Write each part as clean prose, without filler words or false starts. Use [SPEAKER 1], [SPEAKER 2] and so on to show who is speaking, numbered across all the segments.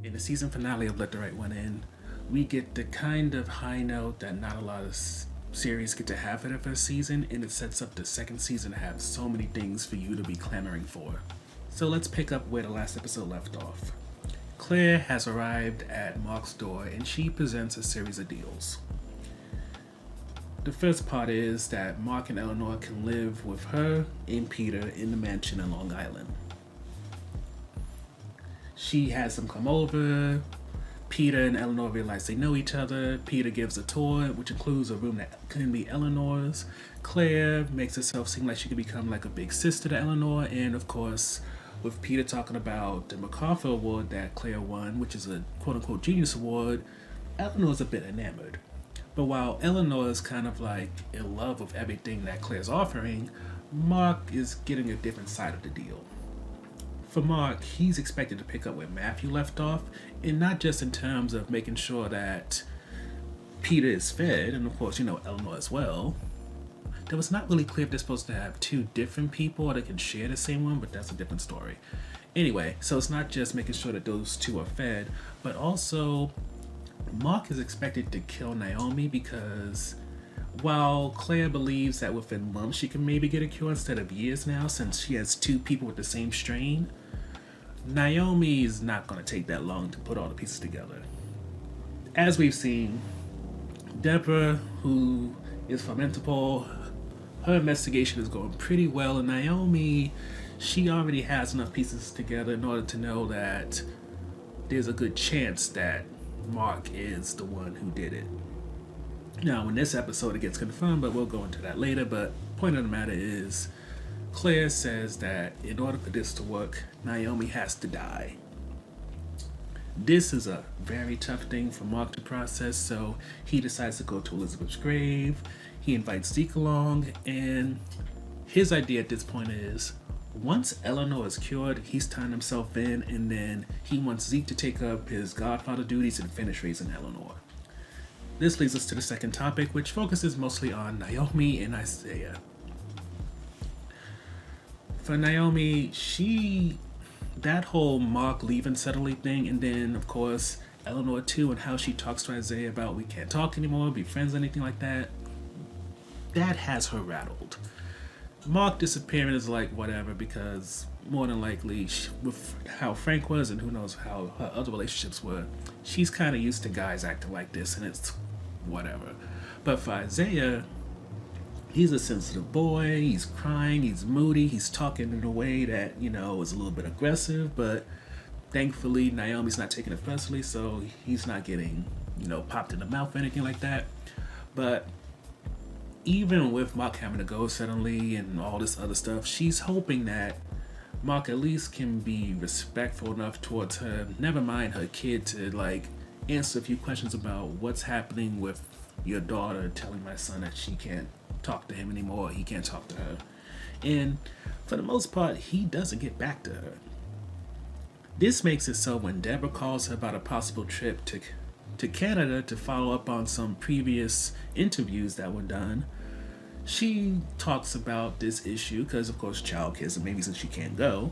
[SPEAKER 1] In the season finale of Let the Right One In, we get the kind of high note that not a lot of series get to have for their first season, and it sets up the second season to have so many things for you to be clamoring for. So let's pick up where the last episode left off. Claire has arrived at Mark's door and she presents a series of deals. The first part is that Mark and Eleanor can live with her and Peter in the mansion in Long Island. She has them come over. Peter and Eleanor realize they know each other. Peter gives a tour, which includes a room that can be Eleanor's. Claire makes herself seem like she could become like a big sister to Eleanor, and of course, with Peter talking about the MacArthur Award that Claire won, which is a quote-unquote genius award, Eleanor's a bit enamored. But while Eleanor is kind of like in love with everything that Claire's offering, Mark is getting a different side of the deal. For Mark, he's expected to pick up where Matthew left off, and not just in terms of making sure that Peter is fed, and of course, Eleanor as well. It was not really clear if they're supposed to have two different people or they can share the same one, but that's a different story. Anyway, so it's not just making sure that those two are fed, but also Mark is expected to kill Naomi because while Claire believes that within months she can maybe get a cure instead of years now since she has two people with the same strain, Naomi is not going to take that long to put all the pieces together. As we've seen, Deborah, who is from Interpol, her investigation is going pretty well, and Naomi, she already has enough pieces together in order to know that there's a good chance that Mark is the one who did it. Now, in this episode, it gets confirmed, but we'll go into that later. But point of the matter is, Claire says that in order for this to work, Naomi has to die. This is a very tough thing for Mark to process, so he decides to go to Elizabeth's grave. He invites Zeke along, and his idea at this point is, once Eleanor is cured, he's turned himself in, and then he wants Zeke to take up his godfather duties and finish raising Eleanor. This leads us to the second topic, which focuses mostly on Naomi and Isaiah. For Naomi, that whole Mark leaving subtly thing, and then of course Eleanor too, and how she talks to Isaiah about we can't talk anymore, be friends, anything like that, that has her rattled. Mark disappearing is like whatever, because more than likely, with how Frank was and who knows how her other relationships were, she's kind of used to guys acting like this, and it's whatever. But for Isaiah, he's a sensitive boy, he's crying, he's moody, he's talking in a way that, is a little bit aggressive, but thankfully Naomi's not taking it personally, so he's not getting, popped in the mouth or anything like that. But even with Mark having to go suddenly and all this other stuff, she's hoping that Mark at least can be respectful enough towards her, never mind her kid, to answer a few questions about what's happening with your daughter telling my son that she can't talk to him anymore, he can't talk to her. And for the most part, he doesn't get back to her. This makes it so when Deborah calls her about a possible trip to Canada to follow up on some previous interviews that were done, she talks about this issue because, of course, childcare and maybe since she can't go.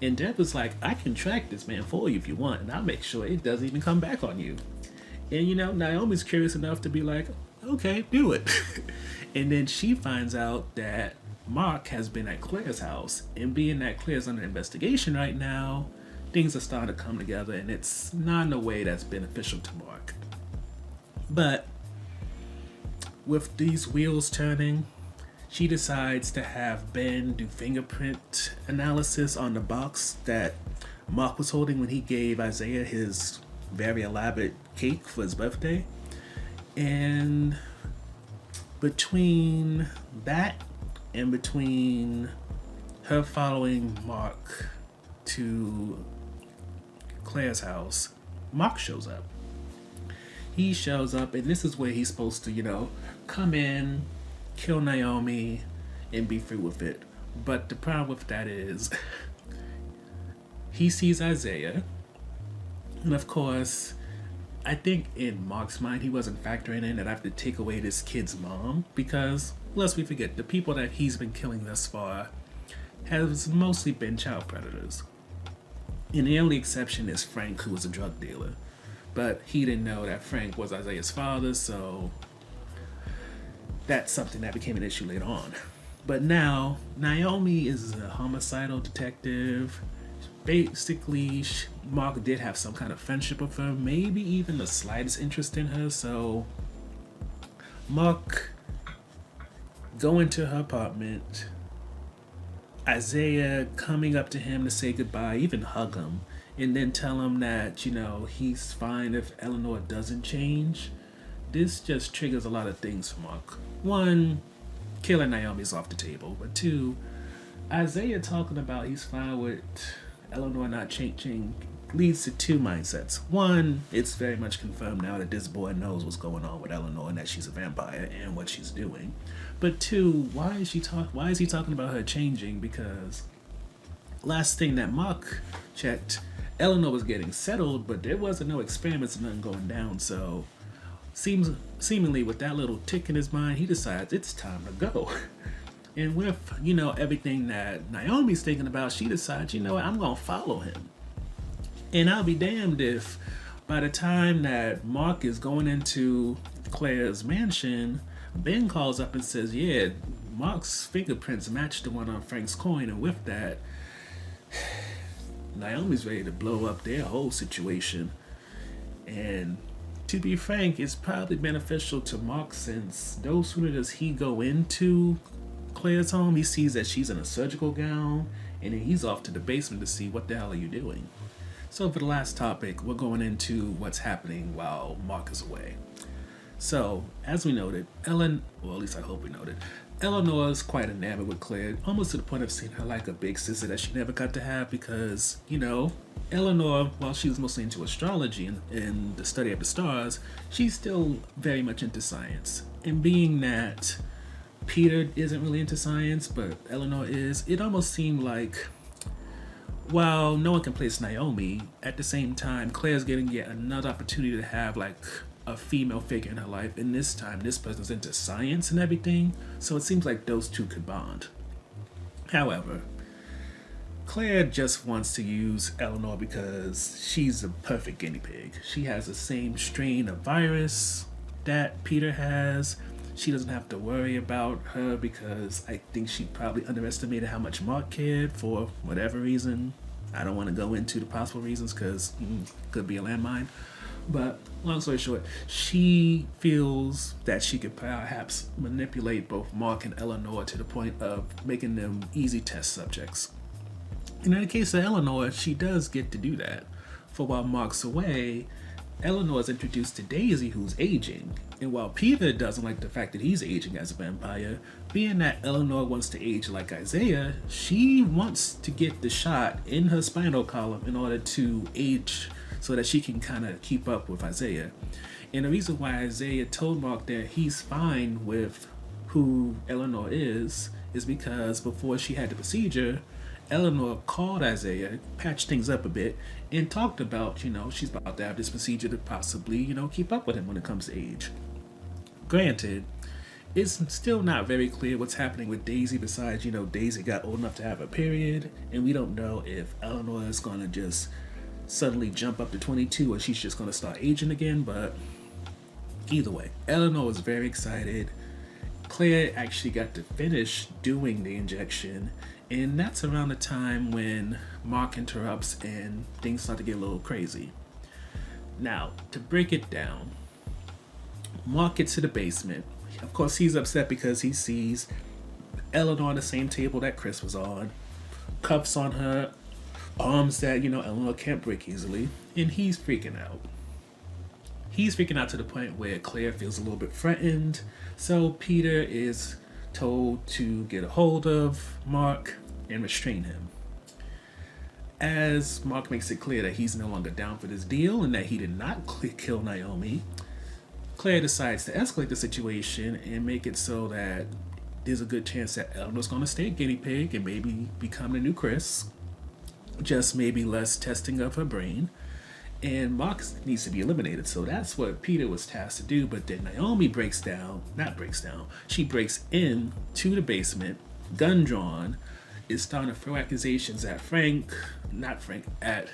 [SPEAKER 1] And Deborah's like, I can track this man for you if you want, and I'll make sure it doesn't even come back on you. And, Naomi's curious enough to be like, okay, do it. And then she finds out that Mark has been at Claire's house, and being that Claire's under investigation right now, things are starting to come together, and it's not in a way that's beneficial to Mark. But with these wheels turning, she decides to have Ben do fingerprint analysis on the box that Mark was holding when he gave Isaiah his very elaborate cake for his birthday. And between that and between her following Mark to Claire's house, Mark shows up. He shows up, and this is where he's supposed to, come in, kill Naomi, and be through with it. But the problem with that is, he sees Isaiah, and of course, I think in Mark's mind, he wasn't factoring in that I have to take away this kid's mom, because, lest we forget, the people that he's been killing thus far has mostly been child predators. And the only exception is Frank, who was a drug dealer. But he didn't know that Frank was Isaiah's father, so that's something that became an issue later on. But now, Naomi is a homicidal detective. Basically, Mark did have some kind of friendship with her, maybe even the slightest interest in her, so Mark go into her apartment, Isaiah coming up to him to say goodbye, even hug him, and then tell him that, he's fine if Eleanor doesn't change. This just triggers a lot of things for Mark. One, killing Naomi's off the table. But two, Isaiah talking about he's fine with Eleanor not changing leads to two mindsets. One, it's very much confirmed now that this boy knows what's going on with Eleanor and that she's a vampire and what she's doing. But two, why is he talking about her changing? Because last thing that Mark checked, Eleanor was getting settled, but there wasn't no experiments and nothing going down. So seemingly with that little tick in his mind, he decides it's time to go. And with, everything that Naomi's thinking about, she decides, I'm going to follow him. And I'll be damned if by the time that Mark is going into Claire's mansion, Ben calls up and says, yeah, Mark's fingerprints match the one on Frank's coin. And with that, Naomi's ready to blow up their whole situation. And to be frank, it's probably beneficial to Mark since no sooner does he go into Claire's home, he sees that she's in a surgical gown, and then he's off to the basement to see what the hell are you doing. So for the last topic, we're going into what's happening while Mark is away. So, as we noted, at least I hope we noted, Eleanor's quite enamored with Claire, almost to the point of seeing her like a big sister that she never got to have because, Eleanor, while she was mostly into astrology and the study of the stars, she's still very much into science. And being that Peter isn't really into science, but Eleanor is, it almost seemed like, while no one can place Naomi, at the same time, Claire's getting yet another opportunity to have a female figure in her life, and this time this person's into science and everything, so it seems like those two could bond. However, Claire just wants to use Eleanor because she's a perfect guinea pig. She has the same strain of virus that Peter has. She doesn't have to worry about her because I think she probably underestimated how much Mark cared for whatever reason. I don't want to go into the possible reasons because could be a landmine. But long story short, she feels that she could perhaps manipulate both Mark and Eleanor to the point of making them easy test subjects. And in the case of Eleanor, she does get to do that. For while Mark's away, Eleanor is introduced to Daisy, who's aging. And while Peter doesn't like the fact that he's aging as a vampire, being that Eleanor wants to age like Isaiah, she wants to get the shot in her spinal column in order to age so that she can kind of keep up with Isaiah. And the reason why Isaiah told Mark that he's fine with who Eleanor is because before she had the procedure, Eleanor called Isaiah, patched things up a bit, and talked about, she's about to have this procedure to possibly, keep up with him when it comes to age. Granted, it's still not very clear what's happening with Daisy besides, Daisy got old enough to have a period, and we don't know if Eleanor is going to just suddenly jump up to 22 or she's just going to start aging again, but either way, Eleanor was very excited. Claire actually got to finish doing the injection, and that's around the time when Mark interrupts and things start to get a little crazy. Now, to break it down, Mark gets to the basement. Of course, he's upset because he sees Eleanor on the same table that Chris was on, cuffs on her, arms that, Eleanor can't break easily, and he's freaking out. He's freaking out to the point where Claire feels a little bit threatened, so Peter is told to get a hold of Mark and restrain him. As Mark makes it clear that he's no longer down for this deal and that he did not kill Naomi, Claire decides to escalate the situation and make it so that there's a good chance that Eleanor's going to stay a guinea pig and maybe become the new Chris. Just maybe less testing of her brain. And Mark needs to be eliminated, so that's what Peter was tasked to do. But then Naomi she breaks in to the basement, gun drawn, is starting to throw accusations at at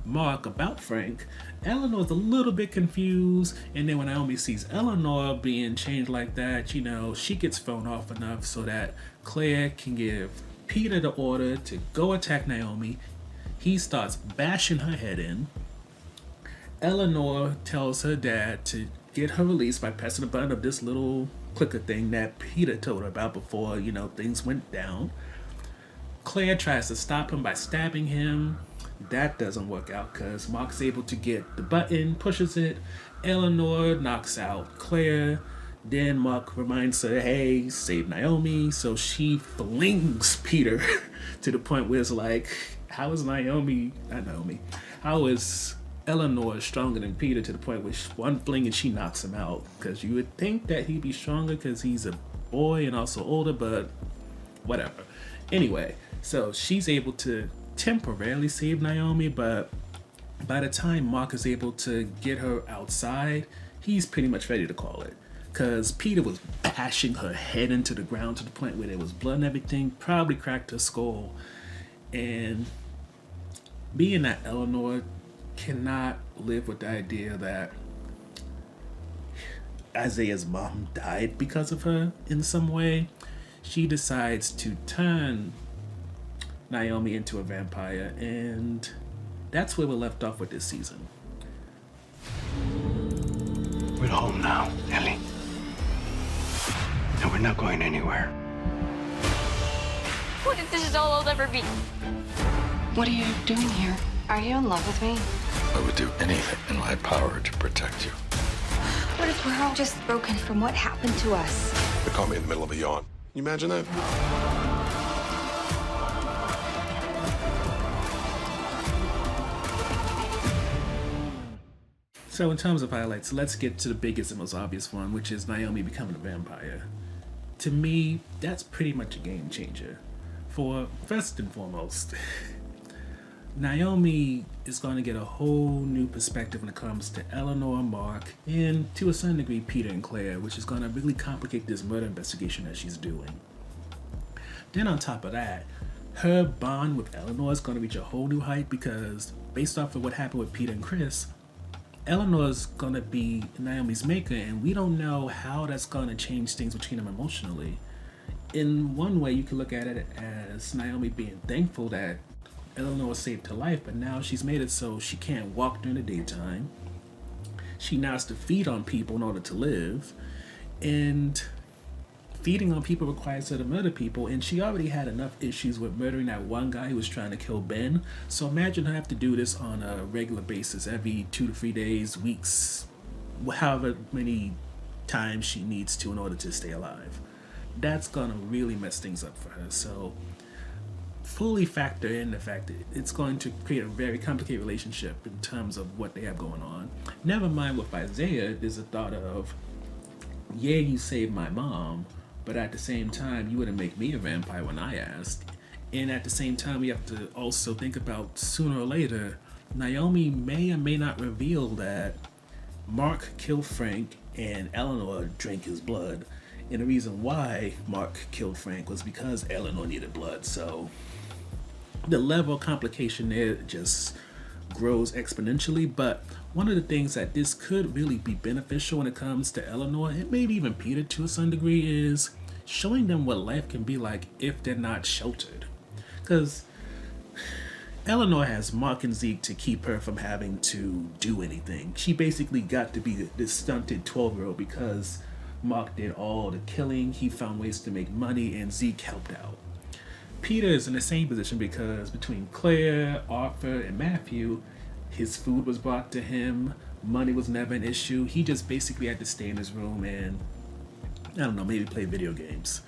[SPEAKER 1] Mark about Frank. Eleanor's a little bit confused, and then when Naomi sees Eleanor being changed like that, she gets thrown off enough so that Claire can give Peter the order to go attack Naomi. He starts bashing her head in. Eleanor tells her dad to get her released by pressing the button of this little clicker thing that Peter told her about before, things went down. Claire tries to stop him by stabbing him. That doesn't work out because Mark's able to get the button, pushes it. Eleanor knocks out Claire. Then Mark reminds her, hey, save Naomi. So she flings Peter to the point where it's like, how is how is Eleanor stronger than Peter to the point where one fling and she knocks him out? Because you would think that he'd be stronger because he's a boy and also older, but whatever. Anyway, so she's able to temporarily save Naomi, but by the time Mark is able to get her outside, he's pretty much ready to call it. Because Peter was bashing her head into the ground to the point where there was blood and everything, probably cracked her skull. And being that Eleanor cannot live with the idea that Isaiah's mom died because of her in some way, she decides to turn Naomi into a vampire, and that's where we're left off with this season.
[SPEAKER 2] We're home now, Ellie. And we're not going anywhere.
[SPEAKER 3] What if this is all I'll ever be?
[SPEAKER 4] What are you doing here?
[SPEAKER 3] Are you in love with me?
[SPEAKER 5] I would do anything in my power to protect you.
[SPEAKER 3] What if we're all just broken from what happened to us?
[SPEAKER 6] They caught me in the middle of a yawn. Can you imagine that?
[SPEAKER 1] So in terms of highlights, let's get to the biggest and most obvious one, which is Naomi becoming a vampire. To me, that's pretty much a game changer. For first and foremost, Naomi is going to get a whole new perspective when it comes to Eleanor, Mark, and to a certain degree Peter and Claire, which is going to really complicate this murder investigation that she's doing. Then on top of that, her bond with Eleanor is going to reach a whole new height because based off of what happened with Peter and Chris, Eleanor's going to be Naomi's maker, and we don't know how that's going to change things between them emotionally. In one way, you can look at it as Naomi being thankful that Eleanor saved her life, but now she's made it so she can't walk during the daytime. She now has to feed on people in order to live, and feeding on people requires her to murder people, and she already had enough issues with murdering that one guy who was trying to kill Ben. So imagine her have to do this on a regular basis, every 2 to 3 days, weeks, however many times she needs to in order to stay alive. That's gonna really mess things up for her. So fully factor in the fact that it's going to create a very complicated relationship in terms of what they have going on. Never mind with Isaiah, there's a thought of, yeah, you saved my mom, but at the same time, you wouldn't make me a vampire when I asked. And at the same time, we have to also think about sooner or later, Naomi may or may not reveal that Mark killed Frank and Eleanor drank his blood. And the reason why Mark killed Frank was because Eleanor needed blood. So the level of complication there just grows exponentially. But one of the things that this could really be beneficial when it comes to Eleanor, and maybe even Peter to a certain degree, is showing them what life can be like if they're not sheltered. Because Eleanor has Mark and Zeke to keep her from having to do anything. She basically got to be this stunted 12-year-old because Mark did all the killing, he found ways to make money, and Zeke helped out. Peter is in the same position because between Claire, Arthur, and Matthew, his food was brought to him, money was never an issue. He just basically had to stay in his room and, I don't know, maybe play video games.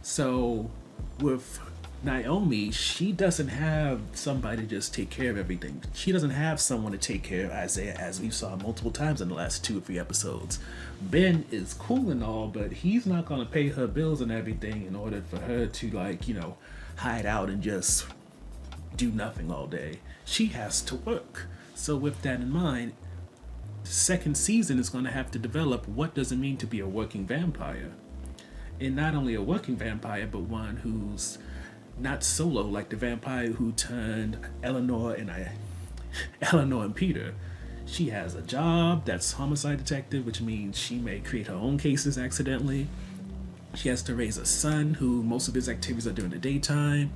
[SPEAKER 1] So with Naomi, she doesn't have somebody to just take care of everything. She doesn't have someone to take care of Isaiah, as we saw multiple times in the last 2 or 3 episodes. Ben is cool and all, but he's not going to pay her bills and everything in order for her to, hide out and just do nothing all day. She has to work. So with that in mind, the second season is going to have to develop what does it mean to be a working vampire. And not only a working vampire, but one who's not Solo like the vampire who turned Eleanor and Peter. She has a job that's homicide detective, which means she may create her own cases accidentally. She has to raise a son who most of his activities are during the daytime.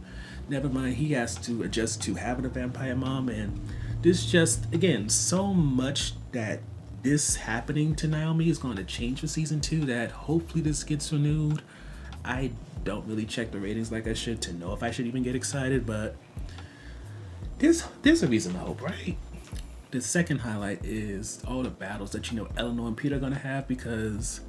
[SPEAKER 1] Never mind, he has to adjust to having a vampire mom, and there's just, again, so much that this happening to Naomi is going to change for season 2 that hopefully this gets renewed. I don't really check the ratings like I should to know if I should even get excited, but there's a reason to hope, right? The second highlight is all the battles that Eleanor and Peter are going to have, because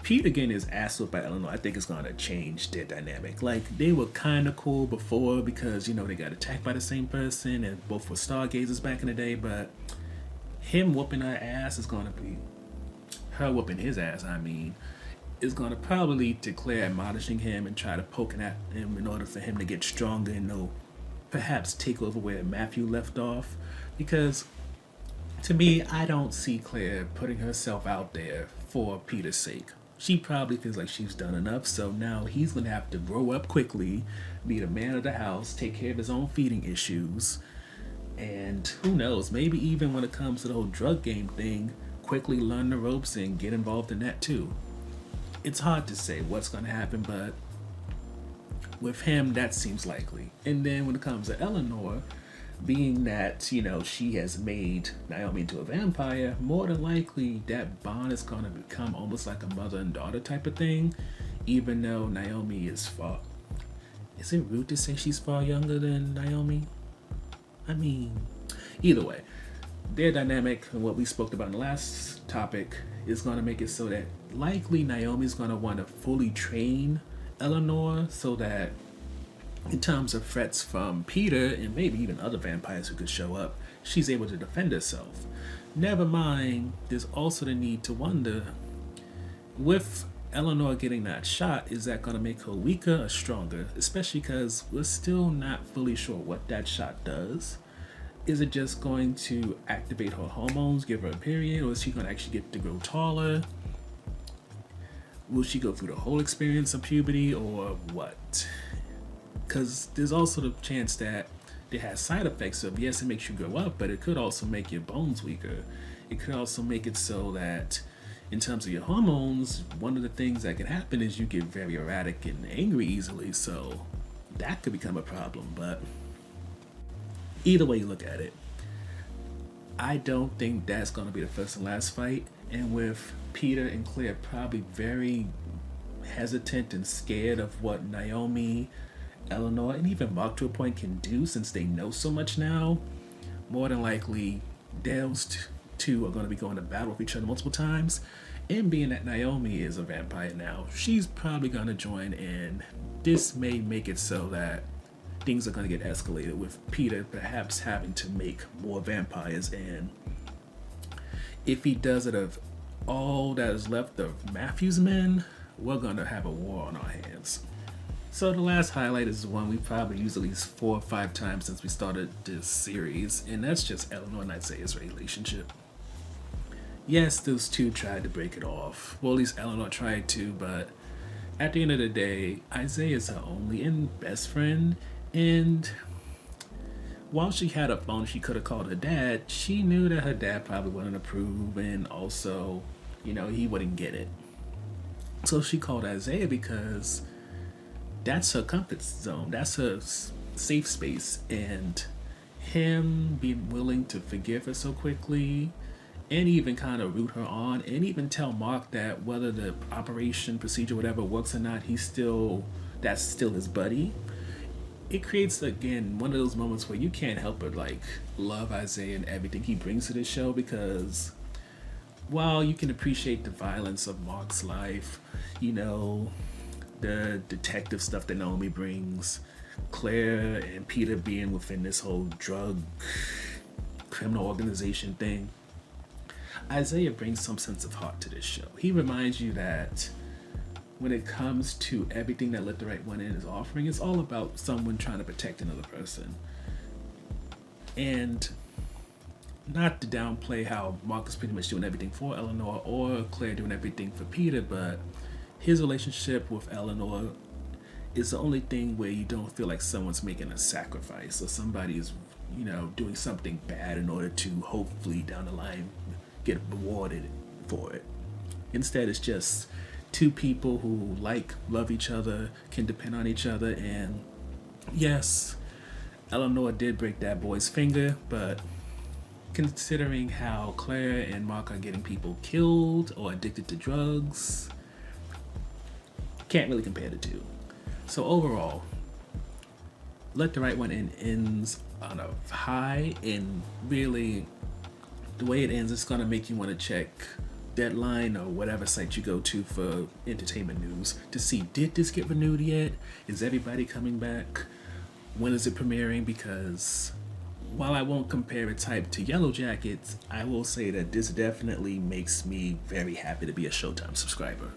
[SPEAKER 1] Peter getting his ass whipped by Eleanor, I think, is going to change their dynamic. Like, they were kind of cool before because, they got attacked by the same person and both were stargazers back in the day, but him whooping her ass is going to be, her whooping his ass, is going to probably lead to Claire admonishing him and try to poke at him in order for him to get stronger and perhaps take over where Matthew left off. Because to me, I don't see Claire putting herself out there for Peter's sake. She probably feels like she's done enough, so now he's going to have to grow up quickly, be the man of the house, take care of his own feeding issues, and who knows, maybe even when it comes to the whole drug game thing, quickly learn the ropes and get involved in that too. It's hard to say what's going to happen, but with him, that seems likely. And then when it comes to Eleanor, being that, she has made Naomi into a vampire, more than likely that bond is going to become almost like a mother and daughter type of thing, even though Naomi is far... Is it rude to say she's far younger than Naomi? Either way, their dynamic and what we spoke about in the last topic is going to make it so that likely Naomi's going to want to fully train Eleanor so that in terms of threats from Peter and maybe even other vampires who could show up, she's able to defend herself. Never mind, there's also the need to wonder, with Eleanor getting that shot, is that going to make her weaker or stronger? Especially because we're still not fully sure what that shot does. Is it just going to activate her hormones, give her a period, or is she going to actually get to grow taller? Will she go through the whole experience of puberty, or what? Because there's also the chance that it has side effects of, yes, it makes you grow up, but it could also make your bones weaker. It could also make it so that in terms of your hormones, one of the things that can happen is you get very erratic and angry easily, so that could become a problem. But either way you look at it, I don't think that's going to be the first and last fight. And with Peter and Claire probably very hesitant and scared of what Naomi, Eleanor, and even Mark to a point can do since they know so much now, more than likely those two are going to be going to battle with each other multiple times. And being that Naomi is a vampire now, she's probably going to join, and this may make it so that things are going to get escalated with Peter perhaps having to make more vampires, and if he does it of all that is left of Matthew's men, we're going to have a war on our hands. So the last highlight is one we probably used at least 4 or 5 times since we started this series, and that's just Eleanor and Isaiah's relationship. Yes, those two tried to break it off. Well, at least Eleanor tried to, but at the end of the day, Isaiah is her only and best friend, and while she had a phone she could have called her dad, she knew that her dad probably wouldn't approve, and also, he wouldn't get it. So she called Isaiah because that's her comfort zone, that's her safe space, and him being willing to forgive her so quickly and even kind of root her on and even tell Mark that whether the operation procedure whatever works or not, that's still his buddy. It creates, again, one of those moments where you can't help but love Isaiah and everything he brings to this show, because while you can appreciate the violence of Mark's life, the detective stuff that Naomi brings, Claire and Peter being within this whole drug criminal organization thing, Isaiah brings some sense of heart to this show. He reminds you that when it comes to everything that Let the Right One In is offering, it's all about someone trying to protect another person. And not to downplay how Mark is pretty much doing everything for Eleanor or Claire doing everything for Peter, but his relationship with Eleanor is the only thing where you don't feel like someone's making a sacrifice or somebody is, doing something bad in order to hopefully down the line get rewarded for it. Instead, it's just two people who love each other, can depend on each other, and yes, Eleanor did break that boy's finger, but considering how Claire and Mark are getting people killed or addicted to drugs, can't really compare the two. So overall, Let the Right One In ends on a high, and really the way it ends, it's gonna make you want to check Deadline or whatever site you go to for entertainment news to see, did this get renewed yet? Is everybody coming back? When is it premiering? Because while I won't compare its hype to Yellow Jackets, I will say that this definitely makes me very happy to be a Showtime subscriber.